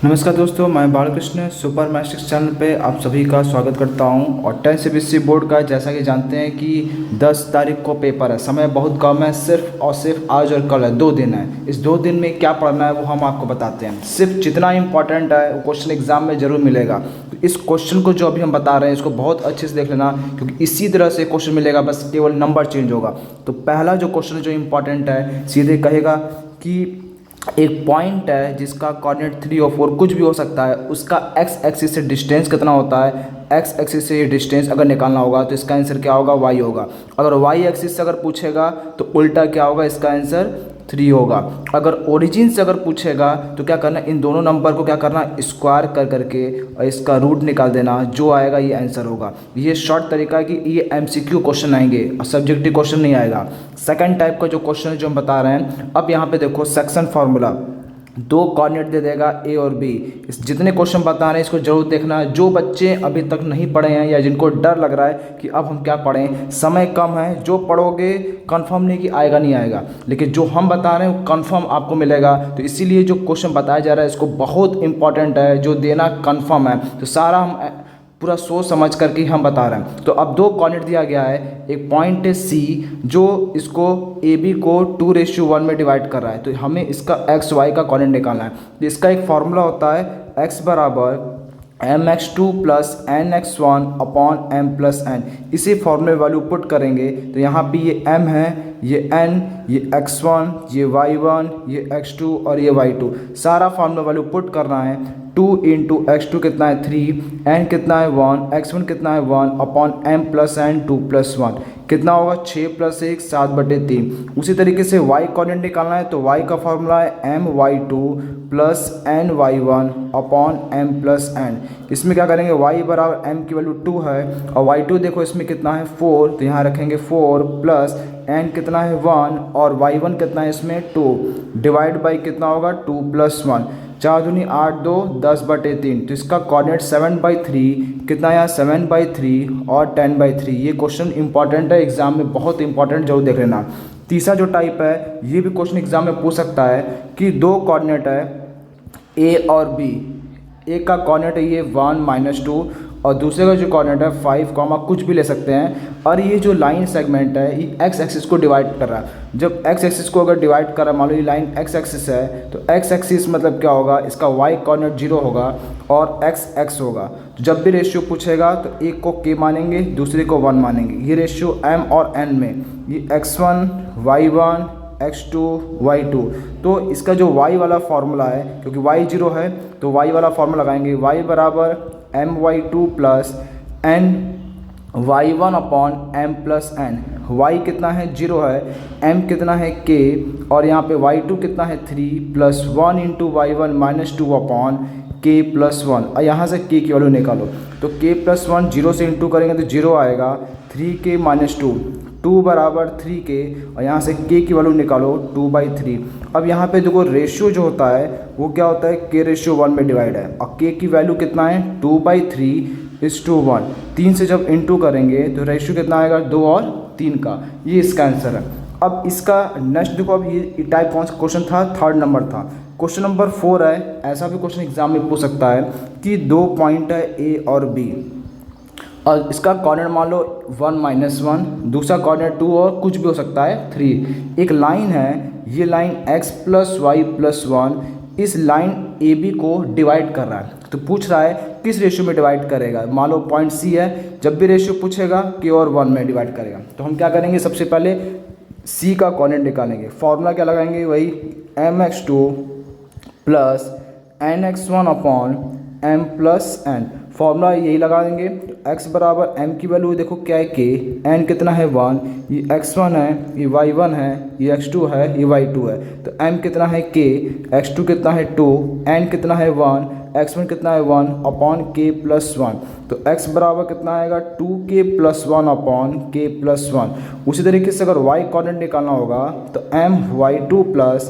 नमस्कार दोस्तों, मैं बालकृष्ण सुपर मैस्टिक्स चैनल पे आप सभी का स्वागत करता हूं। और 10 सीबीएसई बोर्ड का जैसा कि जानते हैं कि 10 तारीख को पेपर है। समय बहुत कम है, सिर्फ और सिर्फ आज और कल है, 2 दिन है। इस 2 दिन में क्या पढ़ना है वो हम आपको बताते हैं। सिर्फ जितना इंपॉर्टेंट है वो क्वेश्चन एग्जाम में ज़रूर मिलेगा। तो इस क्वेश्चन को जो अभी हम बता रहे हैं इसको बहुत अच्छे से देख लेना, क्योंकि इसी तरह से क्वेश्चन मिलेगा, बस केवल नंबर चेंज होगा। तो पहला जो क्वेश्चन जो इंपॉर्टेंट है, सीधे कहेगा कि एक पॉइंट है जिसका कोऑर्डिनेट 3 और 4 कुछ भी हो सकता है, उसका एक्स एक्सिस से डिस्टेंस कितना होता है। एक्स एक्सिस से ये डिस्टेंस अगर निकालना होगा तो इसका आंसर क्या होगा, वाई होगा। अगर वाई एक्सिस से अगर पूछेगा तो उल्टा क्या होगा, इसका आंसर 3 होगा। अगर ओरिजिन से अगर पूछेगा तो क्या करना, इन दोनों नंबर को क्या करना, स्क्वायर कर करके और इसका रूट निकाल देना, जो आएगा ये आंसर होगा। ये शॉर्ट तरीका है कि ये एमसीक्यू क्वेश्चन आएंगे और सब्जेक्टिव क्वेश्चन नहीं आएगा। सेकंड टाइप का जो क्वेश्चन है जो हम बता रहे हैं, अब यहाँ पे देखो सेक्शन फार्मूला, 2 कोऑर्डिनेट दे देगा ए और बी। इस जितने क्वेश्चन बता रहे हैं इसको जरूर देखना। जो बच्चे अभी तक नहीं पढ़े हैं या जिनको डर लग रहा है कि अब हम क्या पढ़ें, समय कम है, जो पढ़ोगे कंफर्म नहीं कि आएगा नहीं आएगा, लेकिन जो हम बता रहे हैं वो कंफर्म आपको मिलेगा। तो इसीलिए जो क्वेश्चन बताया जा रहा है इसको बहुत इंपॉर्टेंट है, जो देना कंफर्म है। तो सारा हम पूरा सोच समझ करके हम बता रहे हैं। तो अब 2 कोऑर्डिनेट दिया गया है, एक पॉइंट है सी जो इसको ए बी को 2:1 में डिवाइड कर रहा है। तो हमें इसका एक्स वाई का कोऑर्डिनेट निकालना है। तो इसका एक फॉर्मूला होता है एक्स बराबर mx2 plus nx1 upon m plus n। इसी फॉर्मूले में वैल्यू पुट करेंगे तो यहाँ पे ये m है, ये n, ये x1, ये y1, ये x2 और ये y2। सारा फॉर्मूला वैल्यू पुट करना है। 2 इंटू x2 कितना है 3, n कितना है 1, x1 कितना है 1 upon m plus n 2 plus 1 कितना होगा 6 प्लस 1 7/3। उसी तरीके से y कोऑर्डिनेट निकालना है तो y का फॉर्मूला है my2 plus ny1 upon m plus n। इसमें क्या करेंगे, y बराबर m की वैल्यू 2 है और y2 देखो इसमें कितना है 4, तो यहाँ रखेंगे 4 प्लस n कितना है 1 और y1 कितना है इसमें 2, डिवाइड बाई कितना होगा 2 प्लस 1, 4 दूनी 8 2 10/3। तो इसका कोऑर्डिनेट 7/3 कितना है, 7/3 और 10/3। ये क्वेश्चन इंपॉर्टेंट है, एग्जाम में बहुत इंपॉर्टेंट, जरूर देख लेना। तीसरा जो टाइप है ये भी क्वेश्चन एग्जाम में पूछ सकता है कि 2 कोऑर्डिनेट है ए और बी। एक का कोऑर्डिनेट है ये 1 - 2 और दूसरे का जो कोऑर्डिनेट है 5, कुछ भी ले सकते हैं। और ये जो लाइन सेगमेंट है ये एक्स एक्सिस को डिवाइड कर रहा है। जब एक्स एक्सिस को अगर डिवाइड कर रहा है, मान लो ये लाइन एक्स एक्सिस है, तो एक्स एक्सिस मतलब क्या होगा, इसका वाई कोऑर्डिनेट 0 होगा और एक्स एक्स होगा। तो जब भी रेशियो पूछेगा तो एक को के मानेंगे, दूसरे को 1 मानेंगे। ये रेशियो एम और एन में ये x1 y1 x2 y2। तो इसका जो y वाला फॉर्मूला है, क्योंकि y 0 है तो y वाला फॉर्मूला लगाएंगे, y बराबर my2 plus n y1 upon m plus n। y कितना है 0 है, m कितना है k और यहाँ पे y2 कितना है 3 plus 1 into y1 minus 2 upon k plus 1। और यहाँ से k की वैल्यू निकालो तो k प्लस 1 0 से इंटू करेंगे तो 0 आएगा, 3k माइनस 2 बराबर 3k और यहाँ से k की वैल्यू निकालो 2/3। अब यहाँ पे देखो रेशियो जो होता है वो क्या होता है, k रेशियो 1 में डिवाइड है और k की वैल्यू कितना है 2/3:1। 3 से जब इंटू करेंगे तो रेशियो कितना आएगा 2 और 3 का। ये इसका आंसर है। अब इसका नेक्स्ट देखो, अब ये टाइप कौन सा क्वेश्चन था, 3rd नंबर था। क्वेश्चन नंबर 4 है, ऐसा भी क्वेश्चन एग्जाम में पूछ सकता है कि 2 पॉइंट है ए और बी और इसका कोऑर्डिनेट मान लो 1 - 1, दूसरा कोऑर्डिनेट 2 और कुछ भी हो सकता है 3। एक लाइन है, ये line x plus y plus 1 इस लाइन ए बी को डिवाइड कर रहा है। तो पूछ रहा है किस रेशियो में डिवाइड करेगा। मान लो पॉइंट सी है, जब भी रेशियो पूछेगा k और 1 में डिवाइड करेगा। तो हम क्या करेंगे, सबसे पहले सी का कोऑर्डिनेट निकालेंगे। फॉर्मूला क्या लगाएंगे, वही mx2 plus nx1 upon m plus n। Formula यही लगा देंगे। x बराबर m की वैल्यू देखो क्या है k, n कितना है 1, ये x1 है, ये y1 है, ये x2 है, ये y2 है। तो m कितना है k, x2 कितना है 2, n कितना है 1, x1 कितना है 1 अपॉन k प्लस 1। तो x बराबर कितना आएगा 2k plus 1 upon k plus 1। उसी तरीके से अगर y कोऑर्डिनेट निकालना होगा तो my2 plus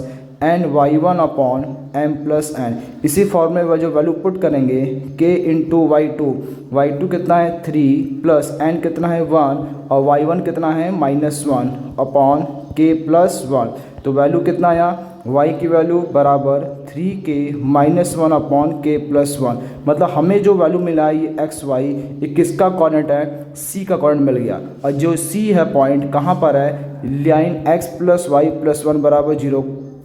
n y1 upon m plus n। इसी फॉर्मूले में जो वैल्यू पुट करेंगे k इंटू y2 कितना है 3 प्लस n कितना है 1 और y1 कितना है -1 अपॉन k प्लस 1। तो वैल्यू कितना आया, y की वैल्यू बराबर 3k-1/k+1। मतलब हमें जो वैल्यू मिला है ये एक्स वाई, ये किसका कोऑर्डिनेट है, c का कोऑर्डिनेट मिल गया। और जो c है पॉइंट कहाँ पर है, लाइन x + y + 1 = 0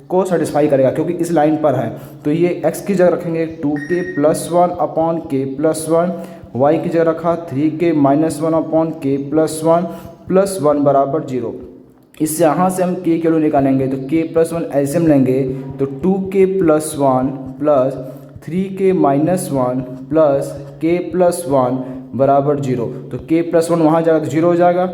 को सेटिस्फाई करेगा क्योंकि इस लाइन पर है। तो ये x की जगह रखेंगे 2k+1/k+1, y की जगह रखा 3k-1/k+1 + 1 = 0। इससे यहाँ से हम k की वैल्यू निकालेंगे तो k+1 एलसीएम लेंगे तो 2k+1 + 3k-1 + k+1 = 0। तो k+1 वहाँ जाएगा तो 0 हो जाएगा,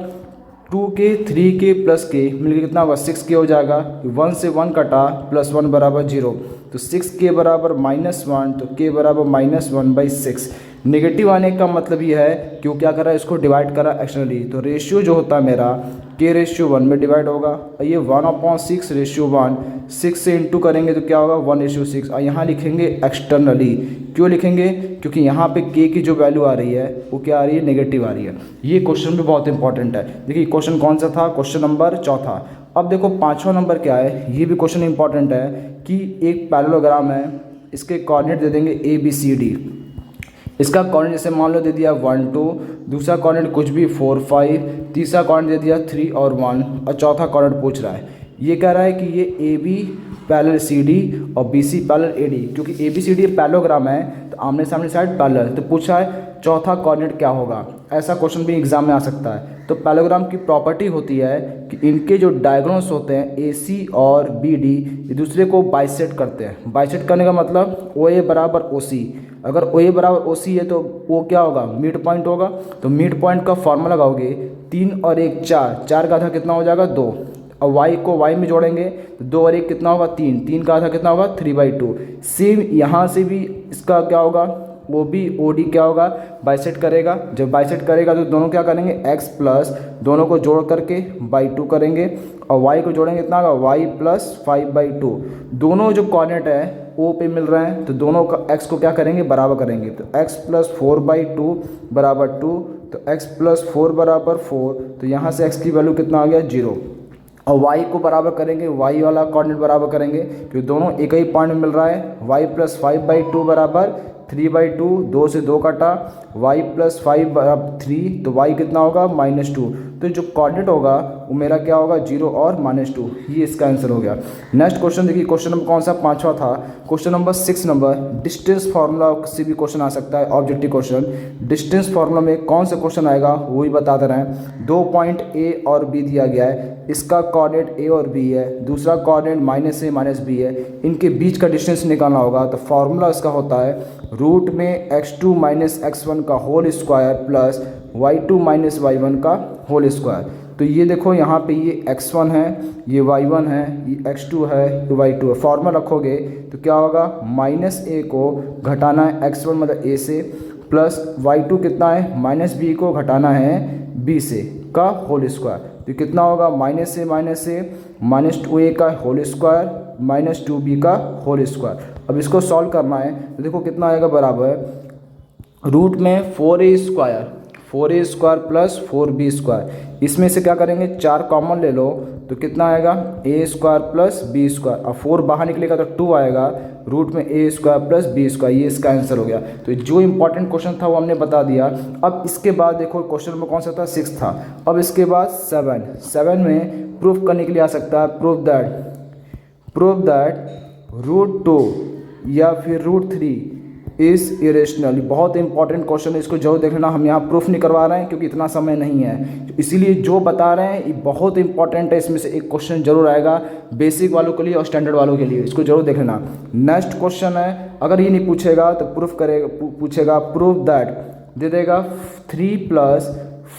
2k 3k + k मिलकर कितना होगा 6k हो जाएगा। 1 से 1 कटा +1 = 0, तो 6k = -1, तो k = -1/6। नेगेटिव आने का मतलब ये है कि वो क्या कर रहा है, इसको डिवाइड कर रहा है एक्सटर्नली। तो रेशियो जो होता है मेरा k/1 में डिवाइड होगा, और ये 1/6/1, 6 से इंटू करेंगे तो क्या होगा 1/6। और यहाँ लिखेंगे एक्सटर्नली, क्यों लिखेंगे, क्योंकि यहाँ पे k की जो वैल्यू आ रही है वो क्या आ रही है, नेगेटिव आ रही है। ये क्वेश्चन भी बहुत इंपॉर्टेंट है। देखिए क्वेश्चन कौन सा था, क्वेश्चन नंबर 4। अब देखो 5वां नंबर क्या है, ये भी क्वेश्चन इंपॉर्टेंट है कि एक पैरेललोग्राम है, इसके कोऑर्डिनेट दे देंगे ABCD। इसका कोऑर्डिनेट जैसे मान लो दे दिया 1 2, दूसरा कोऑर्डिनेट कुछ भी 4 5, तीसरा कोऑर्डिनेट दे दिया 3 और 1, और चौथा कोऑर्डिनेट पूछ रहा है। ये कह रहा है कि ये AB पैरेलल CD और BC पैरेलल AD, क्योंकि ABCD पैरेललोग्राम है तो आमने सामने साइड पैरेलल। तो पूछा है चौथा कोऑर्डिनेट क्या होगा, ऐसा क्वेश्चन भी एग्जाम में आ सकता है। तो पैरेललोग्राम की प्रॉपर्टी होती है कि इनके जो डायगोनल्स होते हैं AC और BD एक दूसरे को बाइसेक्ट करते हैं। बाइसेक्ट करने का मतलब OA = OC। अगर OA = OC है तो वो क्या होगा, मिड पॉइंट होगा। तो मिड पॉइंट का फॉर्मूला लगाओगे 3 और 1 4, 4 का आधा कितना हो जाएगा 2, और y को y में जोड़ेंगे तो 2 और 1 कितना होगा 3, 3 का आधा कितना होगा 3/2। सेम यहाँ से भी इसका क्या होगा, वो भी OD क्या होगा, बाइसेक्ट करेगा। जब बाइसेक्ट करेगा तो दोनों क्या करेंगे x प्लस दोनों को जोड़ करके / 2 करेंगे, और y को जोड़ेंगे कितना होगा y + 5/2। दोनों जो कोऑर्डिनेट है O पे मिल रहे हैं तो दोनों का x को क्या करेंगे, बराबर करेंगे। तो x + 4/2 = 2, तो x + 4 = 4, तो यहाँ से x की वैल्यू कितना आ गया 0। और y को बराबर करेंगे, y वाला कोऑर्डिनेट बराबर करेंगे क्योंकि दोनों एक ही पॉइंट में मिल रहा है। y + 5/2 = 3/2, 2 से 2 कटा, y + 5 = 3, तो y कितना होगा -2। तो जो कोऑर्डिनेट होगा वो मेरा क्या होगा 0 और -2, ये इसका आंसर हो गया। नेक्स्ट क्वेश्चन देखिए, क्वेश्चन नंबर कौन सा 5वां था, question number 6 number. Distance formula से भी क्वेश्चन आ सकता है, ऑब्जेक्टिव क्वेश्चन। डिस्टेंस फार्मूला में कौन सा क्वेश्चन आएगा वो भी बता दे रहे हैं। 2 पॉइंट A और B दिया गया है, इसका कोऑर्डिनेट A और B है, दूसरा कोऑर्डिनेट -A - B है, इनके बीच का डिस्टेंस निकालना होगा। तो फार्मूला इसका होता है रूट में x2 - x1 का whole square plus y2 - y1 का होल स्क्वायर। तो ये देखो यहाँ पे ये x1 है, ये y1 है, ये x2 है, ये y2 है। फॉर्मूला रखोगे तो क्या होगा, -a को घटाना है x1 मतलब a से, प्लस y2 कितना है -b को घटाना है b से का होल स्क्वायर। तो कितना होगा -a -2a का होल स्क्वायर -2b का होल स्क्वायर। अब इसको सॉल्व करना है तो देखो कितना आएगा, बराबर रूट में 4a² प्लस 4b²। इसमें से क्या करेंगे 4 कॉमन ले लो तो कितना आएगा a² प्लस b², और 4 बाहर निकलेगा तो 2 आएगा, रूट में a² प्लस b²। ये इसका आंसर हो गया। तो जो इंपॉर्टेंट क्वेश्चन था वो हमने बता दिया। अब इसके बाद देखो क्वेश्चन नंबर कौन सा था, 6 था। अब इसके बाद 7 में प्रूफ करने के लिए आ सकता है, प्रूफ दैट √2 या फिर √3 इज़ इरेशनल। बहुत इंपॉर्टेंट क्वेश्चन है, इसको जरूर देखना। हम यहाँ प्रूफ नहीं करवा रहे हैं क्योंकि इतना समय नहीं है, इसीलिए जो बता रहे हैं ये बहुत इंपॉर्टेंट है। इसमें से एक क्वेश्चन जरूर आएगा बेसिक वालों के लिए और स्टैंडर्ड वालों के लिए, इसको जरूर देख लेना। नेक्स्ट क्वेश्चन है, अगर ये नहीं पूछेगा तो पूछेगा प्रूफ दैट दे देगा 3 +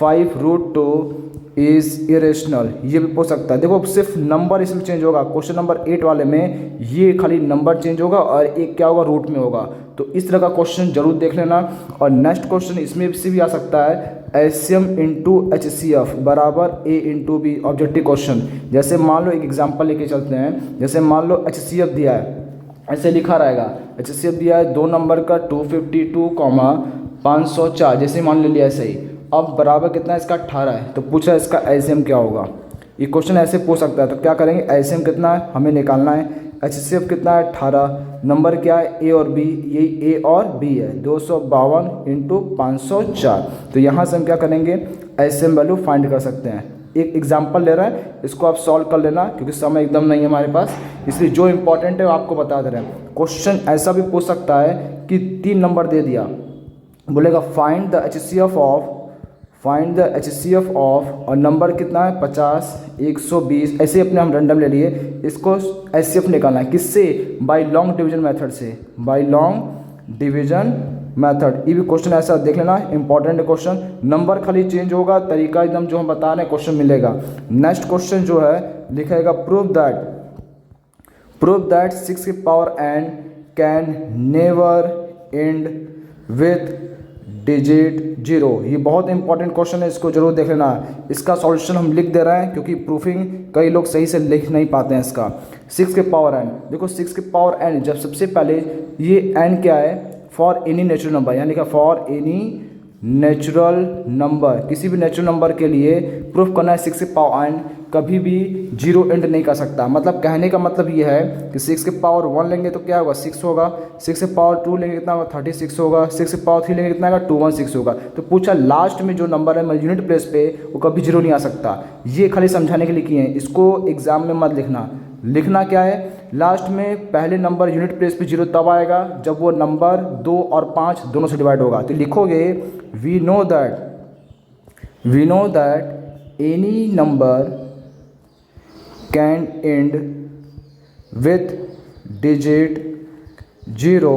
5 √2 इज़ इरेशनल। ये भी पूछ सकता है। देखो सिर्फ नंबर इसमें चेंज होगा, क्वेश्चन नंबर 8 वाले में ये खाली नंबर चेंज होगा और एक क्या होगा रूट में होगा। तो इस तरह का क्वेश्चन जरूर देख लेना। और नेक्स्ट क्वेश्चन इसमें से भी आ सकता है, LCM × HCF = A × B, objective question. जैसे मान लो एक एग्जांपल लेके चलते हैं, जैसे मान लो HCF दिया है, ऐसे लिखा रहेगा HCF दिया है 2 नंबर का 252, 504, जैसे मान लिया ऐसे ही। अब बराबर कितना है इसका 18 है, तो पूछा इसका LCM क्या होगा। ये क्वेश्चन ऐसे पूछ सकता है। तो क्या करेंगे, एलसीएम कितना है हमें निकालना है, एचसीएफ कितना है 18, नंबर क्या है ए और बी, यही ए और बी है 252 इंटू 504। तो यहाँ से हम क्या करेंगे, एलसीएम वैल्यू फाइंड कर सकते हैं। एक एग्जांपल ले रहे हैं, इसको आप सॉल्व कर लेना क्योंकि समय एकदम नहीं है हमारे पास, इसलिए जो इंपॉर्टेंट है वो आपको बता दे रहे हैं। क्वेश्चन ऐसा भी पूछ सकता है कि 3 नंबर दे दिया, बोलेगा फाइंड द एचसीएफ ऑफ और नंबर कितना है 50, 120, ऐसे अपने हम रैंडम ले लिए। इसको एचसीएफ निकालना है किससे, बाय लॉन्ग डिवीजन मेथड से, बाय लॉन्ग डिवीजन मेथड। ये भी क्वेश्चन ऐसा देख लेना, इंपॉर्टेंट क्वेश्चन। नंबर खाली चेंज होगा, तरीका एकदम जो हम बता रहे हैं क्वेश्चन मिलेगा। नेक्स्ट क्वेश्चन जो है लिखेगा प्रूव दैट 6 की power n can never and with digit 0। ये बहुत इंपॉर्टेंट क्वेश्चन है, इसको जरूर देख लेना। इसका सॉल्यूशन हम लिख दे रहे हैं क्योंकि प्रूफिंग कई लोग सही से लिख नहीं पाते हैं इसका। 6 के पावर n, देखो 6 के पावर n, जब सबसे पहले ये n क्या है, फॉर एनी नेचुरल नंबर, यहाँ लिखा फॉर एनी नेचुरल नंबर, किसी भी नेचुरल नंबर के लिए प्रूफ करना है 6 के पावर n कभी भी 0 एंड नहीं कर सकता। मतलब कहने का मतलब ये है कि 6 के पावर 1 लेंगे तो क्या होगा 6 होगा, 6 के पावर 2 लेंगे कितना होगा 36 होगा, 6 के पावर 3 लेंगे कितना होगा 216 होगा। तो पूछा लास्ट में जो नंबर है यूनिट प्लेस पे वो कभी 0 नहीं आ सकता। ये खाली समझाने के लिए किए हैं, इसको एग्जाम में मत लिखना। लिखना क्या है, लास्ट में पहले नंबर यूनिट प्लेस पे 0 तब आएगा जब वो नंबर 2 और 5 दोनों से डिवाइड होगा। तो लिखोगे we know that any number can end with digit 0,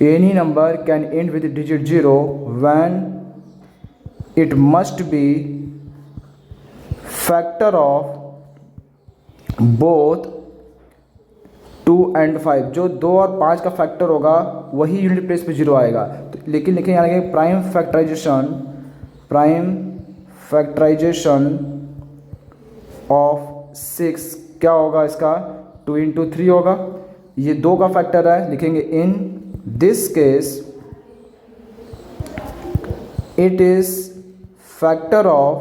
any number can end with digit 0 when it must be factor of both 2 and 5। जो 2 और 5 का फैक्टर होगा वही यूनिट प्लेस पे 0 आएगा। तो लेकिन लिखेंगे यहाँ लिखेंगे प्राइम फैक्टराइजेशन ऑफ 6 क्या होगा इसका 2 into 3 होगा। ये 2 का फैक्टर है, लिखेंगे in this case it is factor of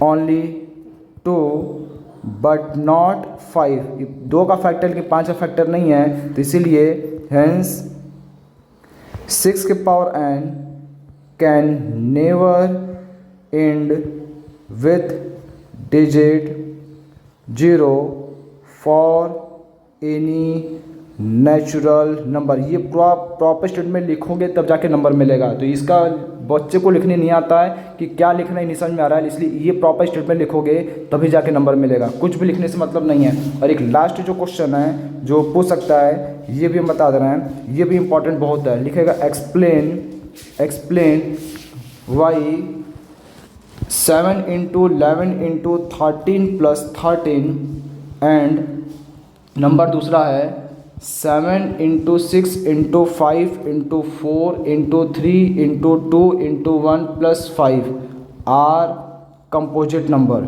only 2 but not 5। 2 का फैक्टर कि 5 का फैक्टर नहीं है, तो इसीलिए हेंस 6 के power n can never and with digit 0 for any natural number. ये प्रॉपर स्टेटमेंट लिखोगे तब जाके नंबर मिलेगा। तो इसका बच्चे को लिखने नहीं आता है कि क्या लिखना है नहीं समझ में आ रहा है, इसलिए ये प्रॉपर स्टेटमेंट लिखोगे तभी जाके नंबर मिलेगा, कुछ भी लिखने से मतलब नहीं है। और एक लास्ट जो क्वेश्चन है जो पूछ सकता है, ये भी हम बता दे रहे हैं, ये भी इंपॉर्टेंट बहुत है। लिखेगा explain why 7 into 11 into 13 plus 13 and number दूसरा है 7 into 6 into 5 into 4 into 3 into 2 into 1 plus 5 are composite number.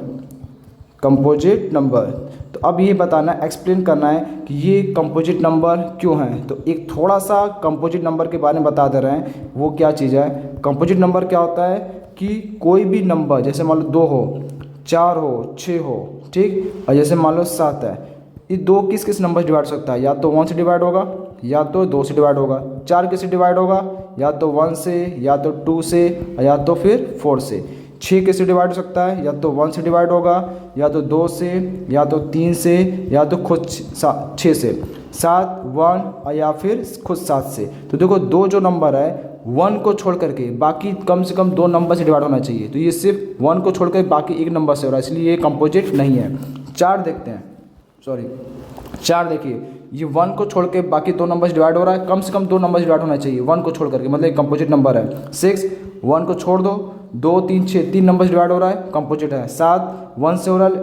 तो अब ये बताना, एक्सप्लेन करना है कि ये कंपोजिट नंबर क्यों हैं। तो एक थोड़ा सा कंपोजिट नंबर के बारे में बता दे रहे हैं, वो क्या चीज़ है। कंपोजिट नंबर क्या होता है कि कोई भी नंबर, जैसे मान लो 2 हो, 4 हो, 6 हो, ठीक, और जैसे मान लो 7 है, ये 2 किस नंबर से डिवाइड हो सकता है, या तो 1 से डिवाइड होगा या तो 2 से डिवाइड होगा। 4 किससे डिवाइड होगा, या तो 1 से, या तो 2 से, या तो फिर 4 से। 6 किससे डिवाइड हो सकता है, या तो 1 से डिवाइड होगा, या तो 2 से, या तो 3 से, या तो खुद 6 से। 7 1 या फिर खुद 7 से। तो देखो 2 जो नंबर है 1 को छोड़ करके बाकी कम से कम 2 नंबर से डिवाइड होना चाहिए। तो ये सिर्फ 1 को छोड़ कर बाकी एक नंबर से हो रहा है, इसलिए ये कंपोजिट नहीं है। 4 देखते हैं, 4 देखिए, ये 1 को छोड़ के बाकी 2 नंबर से डिवाइड हो रहा है, कम से कम 2 नंबर से डिवाइड होना चाहिए 1 को छोड़ करके, मतलब एक कंपोजिट नंबर है। 6 1 को छोड़ दो, 2 3 6 3 नंबर से डिवाइड हो रहा है, कंपोजिट है। 7 1 से हो रहा है,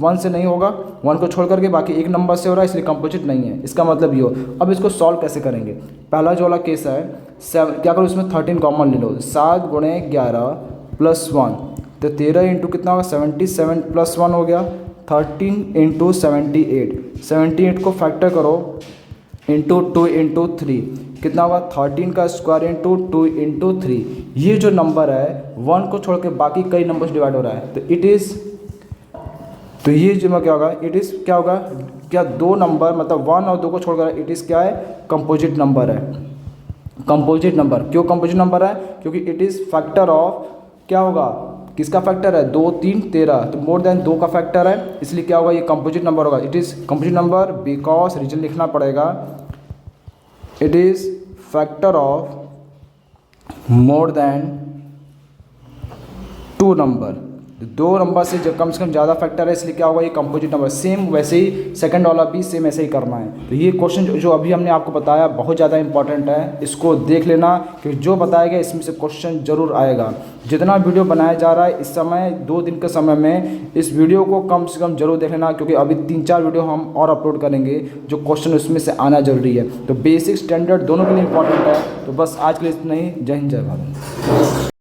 1 से नहीं होगा, 1 को छोड़ करके बाकी एक नंबर से हो रहा है, इसलिए कंपोजिट नहीं है। इसका मतलब ये हो। अब इसको सॉल्व कैसे करेंगे, पहला जो वाला केस है 7, क्या करो इसमें 13 कॉमन ले लो, 7 गुणे 11 प्लस 1, तो 13 इंटू कितना होगा 77 प्लस 1 हो गया 13 इंटू 78 को फैक्टर करो इंटू 2 इंटू 3, कितना होगा 13 का स्क्वायर इंटू 2 इंटू 3। ये जो नंबर है 1 को छोड़ के बाकी कई नंबर से डिवाइड हो रहा है, तो इट इज़, तो ये जो क्या होगा, इट इज़ क्या होगा, क्या दो नंबर मतलब 1 और 2 को छोड़कर इट इज़ क्या है, कंपोजिट नंबर है। कंपोजिट नंबर क्यों कंपोजिट नंबर है, क्योंकि इट इज़ फैक्टर ऑफ, क्या होगा, किसका फैक्टर है, 2 3 13, तो मोर देन 2 का फैक्टर है, इसलिए क्या होगा, ये कंपोजिट नंबर होगा। It is composite number because, reason लिखना पड़ेगा, it is factor of more than 2 number, दो नंबर से जो कम ज़्यादा फैक्टर है, इसलिए क्या होगा, ये कंपोजिट नंबर। सेम वैसे ही सेकंड वाला भी सेम ऐसे ही करना है। तो ये क्वेश्चन जो अभी हमने आपको बताया बहुत ज़्यादा इंपॉर्टेंट है, इसको देख लेना, क्योंकि जो बताया गया इसमें से क्वेश्चन जरूर आएगा। जितना वीडियो बनाया जा रहा है इस समय 2 दिन के समय में, इस वीडियो को कम से कम जरूर देख लेना, क्योंकि अभी 3-4 वीडियो हम और अपलोड करेंगे जो क्वेश्चन उसमें से आना जरूरी है। तो बेसिक स्टैंडर्ड दोनों के लिए इंपॉर्टेंट है। तो बस आज के लिए इतना ही। जय हिंद, जय भारत।